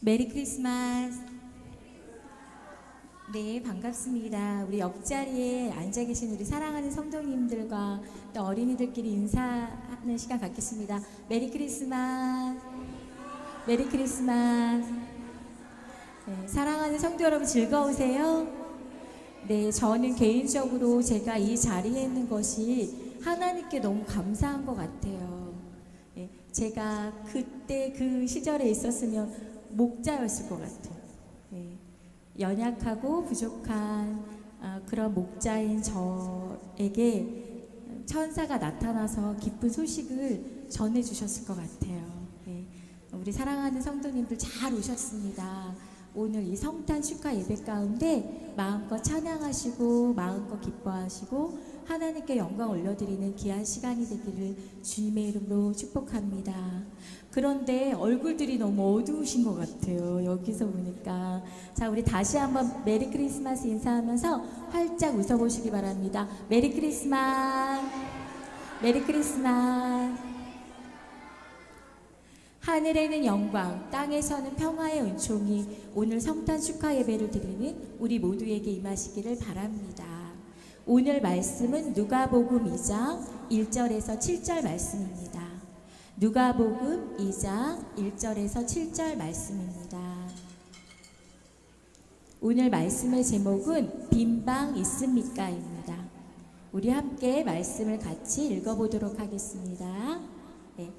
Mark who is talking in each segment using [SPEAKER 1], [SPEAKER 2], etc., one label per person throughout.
[SPEAKER 1] 메리 크리스마스. 네, 반갑습니다. 우리 옆자리에 앉아 계신 우리 사랑하는 성도님들과 또 어린이들끼리 인사하는 시간 갖겠습니다. 메리 크리스마스. 메리 크리스마스. 네, 사랑하는 성도 여러분 즐거우세요? 네, 저는 개인적으로 제가 이 자리에 있는 것이 하나님께 너무 감사한 것 같아요. 네, 제가 그때 그 시절에 있었으면 목자였을 것 같아요. 네, 연약하고 부족한 그런 목자인 저에게 천사가 나타나서 기쁜 소식을 전해주셨을 것 같아요. 네, 우리 사랑하는 성도님들 잘 오셨습니다. 오늘 이 성탄 축하 예배 가운데 마음껏 찬양하시고 마음껏 기뻐하시고 하나님께 영광 올려드리는 귀한 시간이 되기를 주님의 이름으로 축복합니다. 그런데 얼굴들이 너무 어두우신 것 같아요. 여기서 보니까. 자, 우리 다시 한번 메리 크리스마스 인사하면서 활짝 웃어보시기 바랍니다. 메리 크리스마스. 메리 크리스마스. 하늘에는 영광, 땅에서는 평화의 은총이 오늘 성탄 축하 예배를 드리는 우리 모두에게 임하시기를 바랍니다. 오늘 말씀은 누가복음 2장 1절에서 7절 말씀입니다. 누가복음 2장 1절에서 7절 말씀입니다. 오늘 말씀의 제목은 빈방 있습니까입니다. 우리 함께 말씀을 같이 읽어보도록 하겠습니다. 네.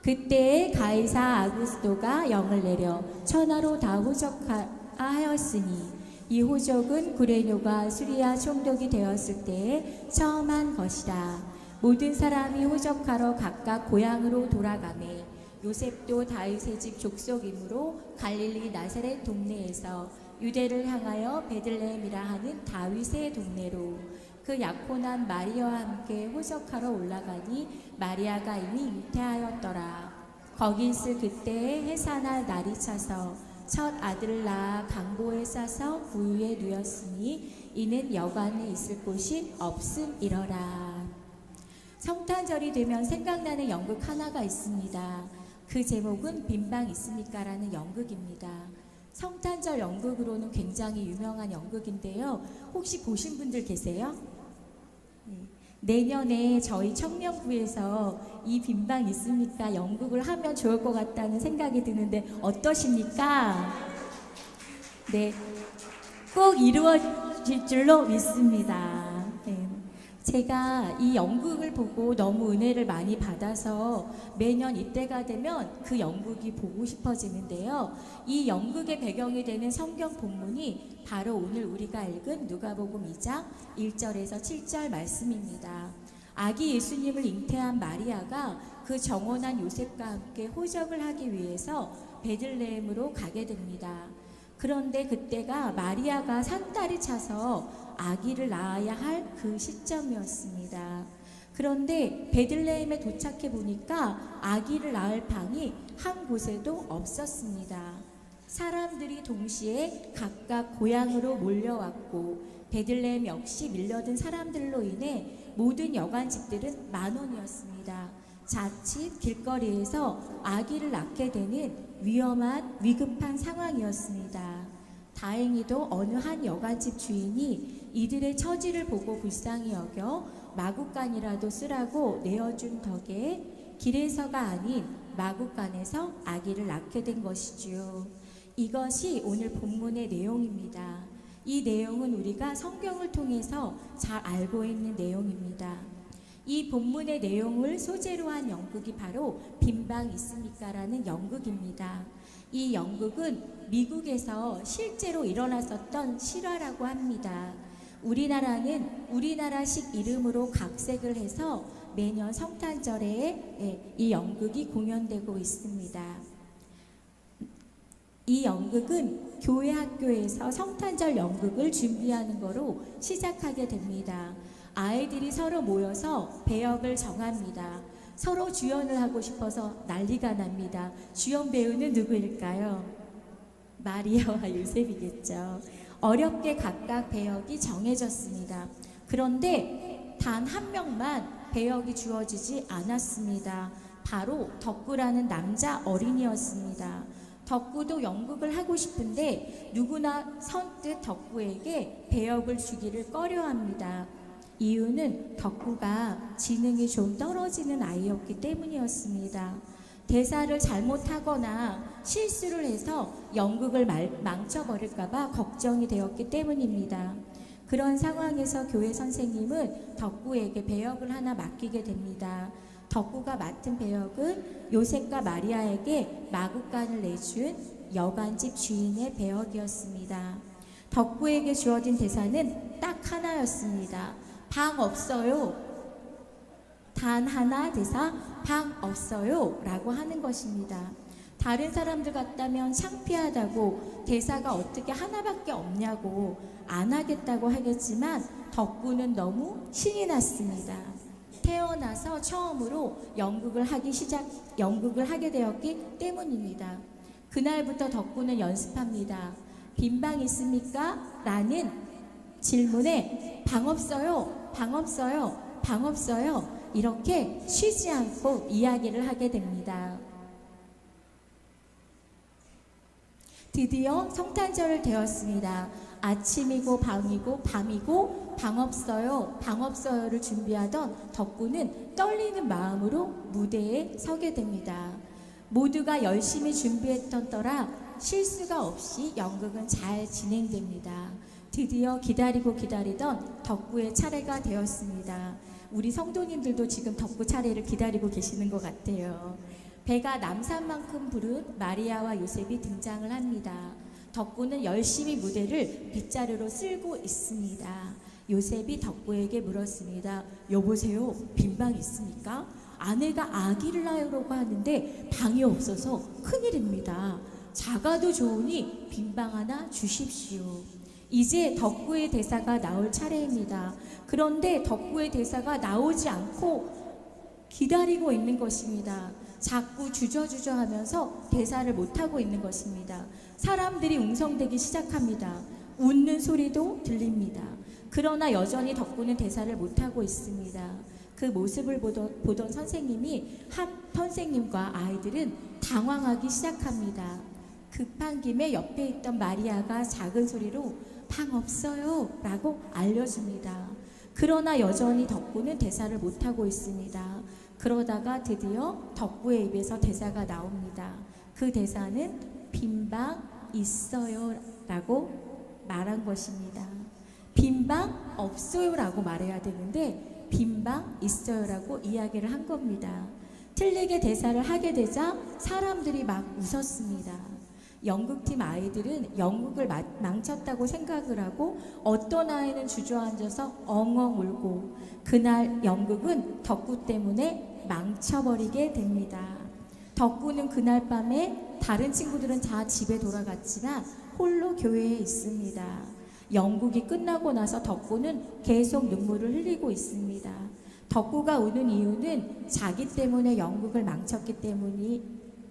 [SPEAKER 1] 그때 가이사 아구스도가 영을 내려 천하로 다 호적하였으니 이 호적은 구레뇨가 수리아 총독이 되었을 때에 처음 한 것이라. 모든 사람이 호적하러 각각 고향으로 돌아가매 요셉도 다윗의 집 족속이므로 갈릴리 나사렛 동네에서 유대를 향하여 베들레헴이라 하는 다윗의 동네로 그 약혼한 마리아와 함께 호적하러 올라가니 마리아가 이미 잉태하였더라. 거기 있을 그때에 해산할 날이 차서 첫 아들을 낳아 강보에 싸서 구유에 누였으니 이는 여관에 있을 곳이 없음이러라. 성탄절이 되면 생각나는 연극 하나가 있습니다. 그 제목은 빈방 있습니까? 라는 연극입니다. 성탄절 연극으로는 굉장히 유명한 연극인데요. 혹시 보신 분들 계세요? 내년에 저희 청년부에서 이 빈방 있습니까? 연극을 하면 좋을 것 같다는 생각이 드는데 어떠십니까? 네, 꼭 이루어질 줄로 믿습니다. 네. 제가 이 연극을 보고 너무 은혜를 많이 받아서 매년 이때가 되면 그 연극이 보고 싶어지는데요. 이 연극의 배경이 되는 성경 본문이 바로 오늘 우리가 읽은 누가복음 2장 1절에서 7절 말씀입니다. 아기 예수님을 잉태한 마리아가 그 정혼한 요셉과 함께 호적을 하기 위해서 베들레헴으로 가게 됩니다. 그런데 그때가 마리아가 산딸이 차서 아기를 낳아야 할 그 시점이었습니다. 그런데 베들레헴에 도착해 보니까 아기를 낳을 방이 한 곳에도 없었습니다. 사람들이 동시에 각각 고향으로 몰려왔고 베들레헴 역시 밀려든 사람들로 인해 모든 여관집들은 만원이었습니다. 자칫 길거리에서 아기를 낳게 되는 위급한 상황이었습니다. 다행히도 어느 한 여관집 주인이 이들의 처지를 보고 불쌍히 여겨 마구간이라도 쓰라고 내어준 덕에 길에서가 아닌 마구간에서 아기를 낳게 된 것이지요. 이것이 오늘 본문의 내용입니다. 이 내용은 우리가 성경을 통해서 잘 알고 있는 내용입니다. 이 본문의 내용을 소재로 한 연극이 바로 빈방 있습니까? 라는 연극입니다. 이 연극은 미국에서 실제로 일어났었던 실화라고 합니다. 우리나라는 우리나라식 이름으로 각색을 해서 매년 성탄절에 이 연극이 공연되고 있습니다. 이 연극은 교회 학교에서 성탄절 연극을 준비하는 거로 시작하게 됩니다. 아이들이 서로 모여서 배역을 정합니다. 서로 주연을 하고 싶어서 난리가 납니다. 주연 배우는 누구일까요? 마리아와 요셉이겠죠. 어렵게 각각 배역이 정해졌습니다. 그런데 단 한 명만 배역이 주어지지 않았습니다. 바로 덕구라는 남자 어린이였습니다. 덕구도 연극을 하고 싶은데 누구나 선뜻 덕구에게 배역을 주기를 꺼려합니다. 이유는 덕구가 지능이 좀 떨어지는 아이였기 때문이었습니다. 대사를 잘못하거나 실수를 해서 연극을 망쳐버릴까봐 걱정이 되었기 때문입니다. 그런 상황에서 교회 선생님은 덕구에게 배역을 하나 맡기게 됩니다. 덕구가 맡은 배역은 요셉과 마리아에게 마구간을 내준 여관집 주인의 배역이었습니다. 덕구에게 주어진 대사는 딱 하나였습니다. 방 없어요. 단 하나 대사, 방 없어요 라고 하는 것입니다. 다른 사람들 같다면 창피하다고 대사가 어떻게 하나밖에 없냐고 안 하겠다고 하겠지만 덕구는 너무 신이 났습니다. 태어나서 처음으로 연극을 하게 되었기 때문입니다. 그날부터 덕구는 연습합니다. 빈방 있습니까? 라는 질문에 방 없어요, 방 없어요, 방 없어요 이렇게 쉬지 않고 이야기를 하게 됩니다. 드디어 성탄절 되었습니다. 아침이고 밤이고 밤이고 방 없어요, 방 없어요를 준비하던 덕구는 떨리는 마음으로 무대에 서게 됩니다. 모두가 열심히 준비했던 터라 실수가 없이 연극은 잘 진행됩니다. 드디어 기다리고 기다리던 덕구의 차례가 되었습니다. 우리 성도님들도 지금 덕구 차례를 기다리고 계시는 것 같아요. 배가 남산만큼 부른 마리아와 요셉이 등장을 합니다. 덕구는 열심히 무대를 빗자루로 쓸고 있습니다. 요셉이 덕구에게 물었습니다. 여보세요, 빈방 있습니까? 아내가 아기를 낳으려고 하는데 방이 없어서 큰일입니다. 작아도 좋으니 빈방 하나 주십시오. 이제 덕구의 대사가 나올 차례입니다. 그런데 덕구의 대사가 나오지 않고 기다리고 있는 것입니다. 자꾸 주저주저 하면서 대사를 못하고 있는 것입니다. 사람들이 웅성대기 시작합니다. 웃는 소리도 들립니다. 그러나 여전히 덕구는 대사를 못하고 있습니다. 그 모습을 보던 선생님이 선생님과 아이들은 당황하기 시작합니다. 급한 김에 옆에 있던 마리아가 작은 소리로 방 없어요 라고 알려줍니다. 그러나 여전히 덕구는 대사를 못하고 있습니다. 그러다가 드디어 덕구의 입에서 대사가 나옵니다. 그 대사는 빈방 있어요 라고 말한 것입니다. 빈방 없어요 라고 말해야 되는데 빈방 있어요 라고 이야기를 한 겁니다. 틀리게 대사를 하게 되자 사람들이 막 웃었습니다. 연극팀 아이들은 연극을 망쳤다고 생각을 하고 어떤 아이는 주저앉아서 엉엉 울고 그날 연극은 덕구 때문에 망쳐버리게 됩니다. 덕구는 그날 밤에 다른 친구들은 다 집에 돌아갔지만 홀로 교회에 있습니다. 연극이 끝나고 나서 덕구는 계속 눈물을 흘리고 있습니다. 덕구가 우는 이유는 자기 때문에 연극을 망쳤기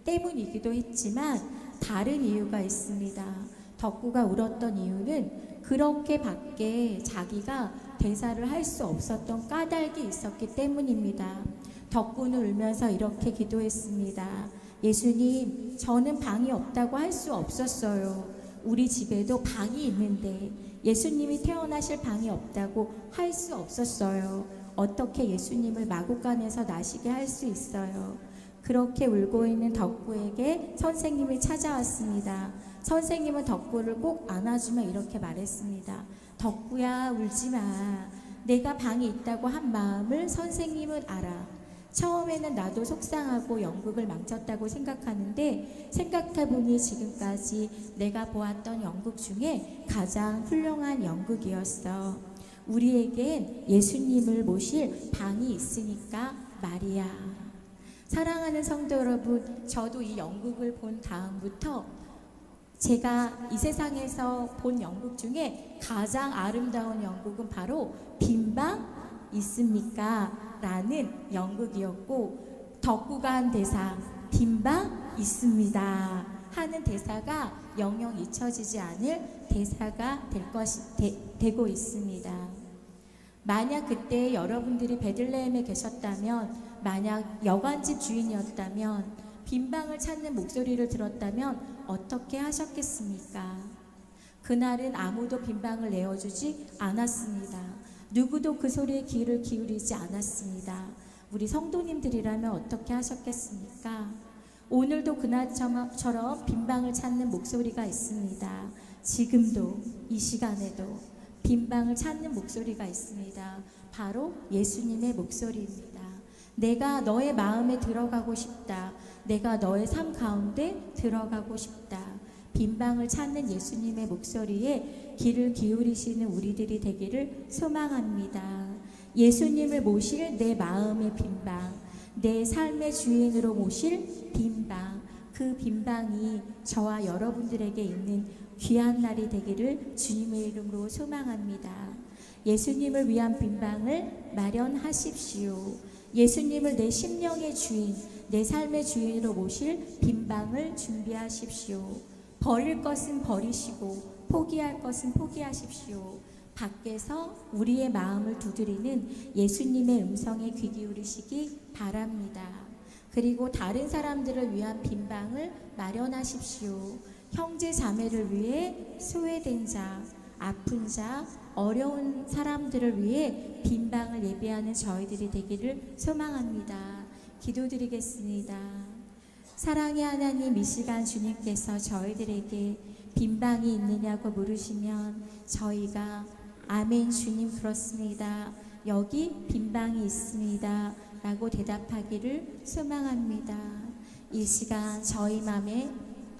[SPEAKER 1] 때문이기도 했지만 다른 이유가 있습니다. 덕구가 울었던 이유는 그렇게 밖에 자기가 대사를 할 수 없었던 까닭이 있었기 때문입니다. 덕구는 울면서 이렇게 기도했습니다. 예수님, 저는 방이 없다고 할 수 없었어요. 우리 집에도 방이 있는데 예수님이 태어나실 방이 없다고 할 수 없었어요. 어떻게 예수님을 마구간에서 나시게 할 수 있어요? 그렇게 울고 있는 덕구에게 선생님이 찾아왔습니다. 선생님은 덕구를 꼭 안아주며 이렇게 말했습니다. 덕구야, 울지 마. 내가 방이 있다고 한 마음을 선생님은 알아. 처음에는 나도 속상하고 연극을 망쳤다고 생각하는데 생각해보니 지금까지 내가 보았던 연극 중에 가장 훌륭한 연극이었어. 우리에겐 예수님을 모실 방이 있으니까 말이야. 사랑하는 성도 여러분, 저도 이 연극을 본 다음부터 제가 이 세상에서 본 연극 중에 가장 아름다운 연극은 바로 빈방 있습니까? 라는 연극이었고, 덕구가 한 대사 빈방 있습니다 하는 대사가 영영 잊혀지지 않을 대사가 되고 있습니다. 만약 그때 여러분들이 베들레헴에 계셨다면, 만약 여관집 주인이었다면 빈방을 찾는 목소리를 들었다면 어떻게 하셨겠습니까? 그날은 아무도 빈방을 내어주지 않았습니다. 누구도 그 소리에 귀를 기울이지 않았습니다. 우리 성도님들이라면 어떻게 하셨겠습니까? 오늘도 그날처럼 빈방을 찾는 목소리가 있습니다. 지금도 이 시간에도 빈방을 찾는 목소리가 있습니다. 바로 예수님의 목소리입니다. 내가 너의 마음에 들어가고 싶다. 내가 너의 삶 가운데 들어가고 싶다. 빈방을 찾는 예수님의 목소리에 귀를 기울이시는 우리들이 되기를 소망합니다. 예수님을 모실 내 마음의 빈방, 내 삶의 주인으로 모실 빈방, 그 빈방이 저와 여러분들에게 있는 귀한 날이 되기를 주님의 이름으로 소망합니다. 예수님을 위한 빈방을 마련하십시오. 예수님을 내 심령의 주인, 내 삶의 주인으로 모실 빈방을 준비하십시오. 버릴 것은 버리시고 포기할 것은 포기하십시오. 밖에서 우리의 마음을 두드리는 예수님의 음성에 귀 기울이시기 바랍니다. 그리고 다른 사람들을 위한 빈방을 마련하십시오. 형제 자매를 위해 소외된 자, 아픈 자, 어려운 사람들을 위해 빈방을 예비하는 저희들이 되기를 소망합니다. 기도드리겠습니다. 사랑의 하나님, 이 시간 주님께서 저희들에게 빈방이 있느냐고 물으시면 저희가 아멘 주님 그렇습니다. 여기 빈방이 있습니다. 라고 대답하기를 소망합니다. 이 시간 저희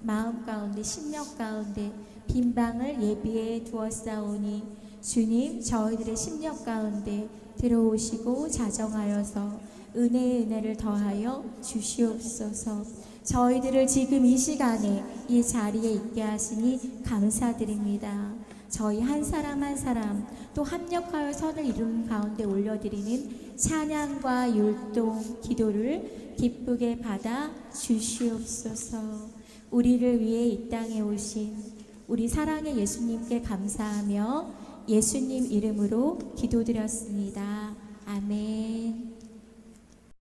[SPEAKER 1] 마음 가운데 심령 가운데 빈방을 예비해 두었사오니 주님 저희들의 심령 가운데 들어오시고 자정하여서 은혜의 은혜를 더하여 주시옵소서. 저희들을 지금 이 시간에 이 자리에 있게 하시니 감사드립니다. 저희 한 사람 한 사람 또 합력하여 선을 이루는 가운데 올려드리는 찬양과 율동, 기도를 기쁘게 받아 주시옵소서. 우리를 위해 이 땅에 오신 우리 사랑의 예수님께 감사하며 예수님 이름으로 기도드렸습니다. 아멘.